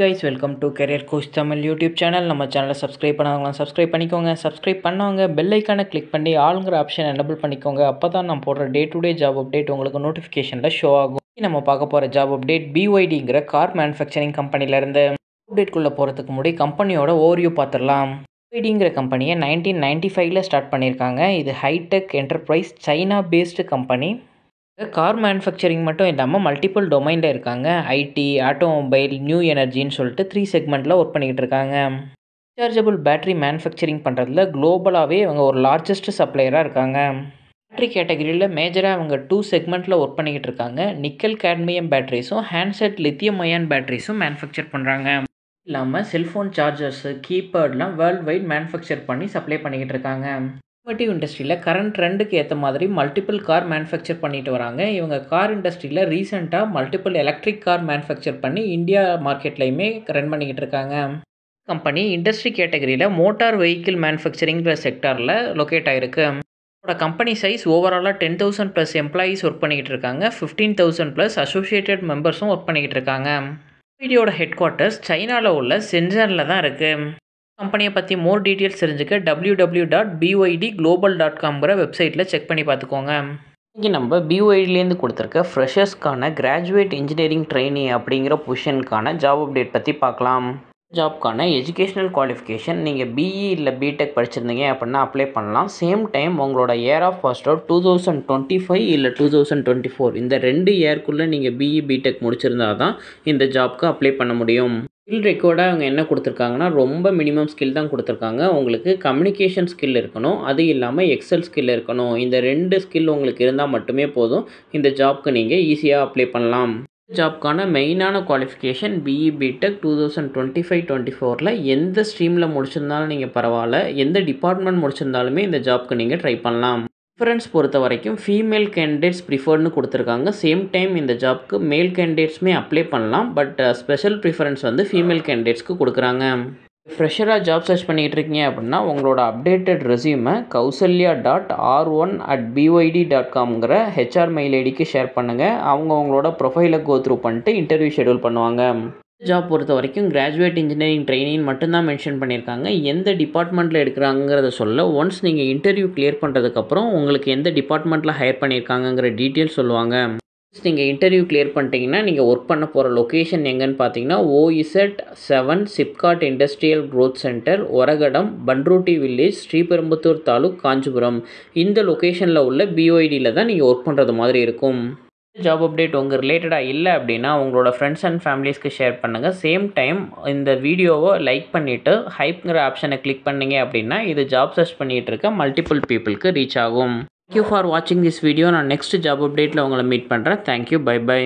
guys, welcome to Career Coach Tamil YouTube channel. நம்ம சேனலை subscribe பண்ணாதவங்க சப்ஸ்கிரைப் பண்ணிக்கோங்க. சப்ஸ்கிரைப் பண்ணவங்க பெல் ஐக்கானை கிளிக் பண்ணி ஆளுங்கிற ஆப்ஷன் எனேபிள் பண்ணிக்கோங்க. அப்போ தான் நான் போடுற day to day job update உங்களுக்கு நோட்டிஃபிகேஷனில் ஷோ ஆகும். நம்ம பார்க்க போகிற ஜாப் அப்டேட் BYDங்கிற கார் மேனுஃபேக்சரிங் கம்பெனிலேருந்து. அப்டேட்குள்ளே போகிறதுக்கு முன்னாடி கம்பெனியோட ஓவர்வியூ பார்த்துடலாம். BYDங்கிற கம்பெனியை 1995 ஸ்டார்ட் பண்ணியிருக்காங்க. இது hi tech enterprise China based company. Car manufacturing மட்டும் இல்லாமல் மல்டிபிள் டொமைனில் இருக்காங்க. ஐடி, ஆட்டோமொபைல், நியூ எனர்ஜின்னு சொல்லிட்டு 3 செக்மெண்ட்டில் ஒர்க் பண்ணிக்கிட்டு இருக்காங்க. ரீசார்ஜபிள் பேட்டரி மேனுஃபேக்சரிங் பண்ணுறதுல குளோபலாகவே இவங்க ஒரு லார்ஜஸ்ட் சப்ளையராக இருக்காங்க. பேட்டரி கேட்டகரியில் மேஜராக அவங்க 2 செக்மெண்ட்டில் ஒர்க் பண்ணிக்கிட்டு இருக்காங்க. நிக்கல் கேட்மியம் பேட்டரிஸும் ஹேண்ட்செட் லித்தியம் அயான் பேட்டரிஸும் மேனுஃபேக்சர் பண்ணுறாங்க. இல்லாமல் செல்ஃபோன் சார்ஜர்ஸு, கீபேட்லாம் வேர்ல்டு வைட் மேனுஃபேக்சர் பண்ணி சப்ளை பண்ணிக்கிட்டு இருக்காங்க. ஆட்டோமோட்டிவ் இண்டஸ்ட்ரியில் கரண்ட் ட்ரெண்டுக்கு ஏற்ற மாதிரி மல்டிபிள் கார் மேனுஃபேக்சர் பண்ணிட்டு வராங்க. இவங்க கார் இண்டஸ்ட்ரியில் ரீசெண்டாக மல்டிபிள் எலக்ட்ரிக் கார் மேனுஃபேக்சர் பண்ணி இந்தியா மார்க்கெட்லையுமே ரன் பண்ணிக்கிட்டு இருக்காங்க. கம்பெனி இண்டஸ்ட்ரி கேட்டகரியில் மோட்டார் வெஹிக்கிள் மேனுஃபேக்சரிங்கிற செக்டாரில் லொக்கேட் ஆகிருக்கு. இதோட கம்பெனி சைஸ் ஓவராலாக 10,000+ எம்ப்ளாயீஸ் ஒர்க் பண்ணிக்கிட்டு இருக்காங்க. 15,000+ அசோசியேட்டட் மெம்பர்ஸும் ஒர்க் பண்ணிக்கிட்டு இருக்காங்க. BYDயோட ஹெட் குவார்ட்டர்ஸ் சைனாவில் உள்ள சென்சனில் தான் இருக்குது. கம்பெனியை பற்றி மோர் டீட்டெயில்ஸ் தெரிஞ்சுக்க www.bydglobal.com வெப்சைட்டில் செக் பண்ணி பார்த்துக்கோங்க. இன்றைக்கி நம்ம BYDலேருந்து கொடுத்துருக்க ஃப்ரெஷர்ஸ்க்கான கிராஜுவேட் இன்ஜினியரிங் ட்ரெயினி அப்படிங்கிற பொசிஷனுக்கான ஜாப் அப்டேட் பற்றி பார்க்கலாம். ஜாப்க்கான எஜுகேஷ்னல் குவாலிஃபிகேஷன் நீங்கள் BE இல்லை BTech படிச்சிருந்தீங்க அப்படின்னா அப்ளை பண்ணலாம். சேம் டைம் உங்களோட இயர் ஆஃப் பாஸ்ட் அவுட் 2025 இல்லை 2024 இந்த 2 இயர்க்குள்ளே நீங்கள் BE BTech முடிச்சிருந்தா தான் இந்த ஜாப்க்கு அப்ளை பண்ண முடியும். ஸ்கில் ரெக்கார்டாக அவங்க என்ன கொடுத்துருக்காங்கன்னா ரொம்ப மினிமம் ஸ்கில் தான் கொடுத்துருக்காங்க. உங்களுக்கு கம்யூனிகேஷன் ஸ்கில் இருக்கணும், அது இல்லாமல் எக்ஸல் ஸ்கில் இருக்கணும். இந்த 2 ஸ்கில் உங்களுக்கு இருந்தால் மட்டுமே போதும் இந்த ஜாப்க்கு நீங்கள் ஈஸியாக அப்ளை பண்ணலாம். ஜாப்க்கான மெயினான குவாலிஃபிகேஷன் BE BTech 2025-24 எந்த ஸ்ட்ரீமில் முடிச்சிருந்தாலும் நீங்கள் பரவாயில்ல, எந்த டிபார்ட்மெண்ட் முடிச்சிருந்தாலுமே இந்த ஜாப்க்கு நீங்கள் ட்ரை பண்ணலாம். ப்ரிஃபரன்ஸ் பொறுத்த வரைக்கும் ஃபீமேல் கேண்டிடேட்ஸ் ப்ரிஃபர்னு கொடுத்துருக்காங்க. சேம் டைம் இந்த ஜாப்க்கு மேல் கேண்டிடேட்ஸுமே அப்ளை பண்ணலாம். பட் ஸ்பெஷல் ப்ரிஃபரன்ஸ் வந்து ஃபீமேல் கேண்டிடேட்ஸ்க்கு கொடுக்குறாங்க. ஃப்ரெஷராக ஜாப் சர்ச் பண்ணிகிட்டு இருக்கீங்க அப்படின்னா உங்களோட அப்டேட்டட் ரெஸ்யூமை kausalya.r1@byd.comங்கிற HR மெயில் ஐடிக்கு ஷேர் பண்ணுங்கள். அவங்க உங்களோட ப்ரொஃபைலை கோ த்ரூ பண்ணிட்டு இன்டர்வியூ ஷெடியூல் பண்ணுவாங்க. ஜாப் பொறுத்த வரைக்கும் கிராஜுவேட் இன்ஜினியரிங் ட்ரெயினின்னு மட்டும்தான் மென்ஷன் பண்ணியிருக்காங்க. எந்த டிபார்ட்மெண்ட்டில் எடுக்கிறாங்கிறத சொல்ல ஒன்ஸ் நீங்கள் இன்டர்வியூ கிளியர் பண்ணுறதுக்கப்புறம் உங்களுக்கு எந்த டிபார்ட்மெண்ட்டில் ஹையர் பண்ணியிருக்காங்கங்கிற டீட்டெயில்ஸ் சொல்லுவாங்க. நீங்கள் இன்டர்வியூ கிளியர் பண்ணிட்டீங்கன்னா நீங்கள் ஒர்க் பண்ண போகிற லொக்கேஷன் எங்கன்னு பார்த்தீங்கன்னா OZ7 SIPCOT industrial growth centre, Oragadam, Panruti village, Sriperumbudur taluk, Kanchipuram. இந்த லொக்கேஷனில் உள்ள BYDயில் தான் நீங்கள் ஒர்க் பண்ணுறது மாதிரி இருக்கும். ஜாப் அப்டேட் உங்கள் ரிலேட்டடாக இல்லை அப்படின்னா உங்களோட ஃப்ரெண்ட்ஸ் அண்ட் ஃபேமிலிஸ்க்கு ஷேர் பண்ணுங்கள். சேம் டைம் இந்த வீடியோவை லைக் பண்ணிவிட்டு ஹைப்ங்கிற ஆப்ஷனை கிளிக் பண்ணிங்க அப்படின்னா இது ஜாப் சர்ச் பண்ணிகிட்டு இருக்க மல்டிபிள் பீப்புளுக்கு ரீச் ஆகும். தேங்க்யூ ஃபார் வாட்சிங் திஸ் வீடியோ. நான் நெக்ஸ்ட் ஜாப் அப்டேட்டில் உங்களை மீட் பண்ணுறேன். Thank you, bye by.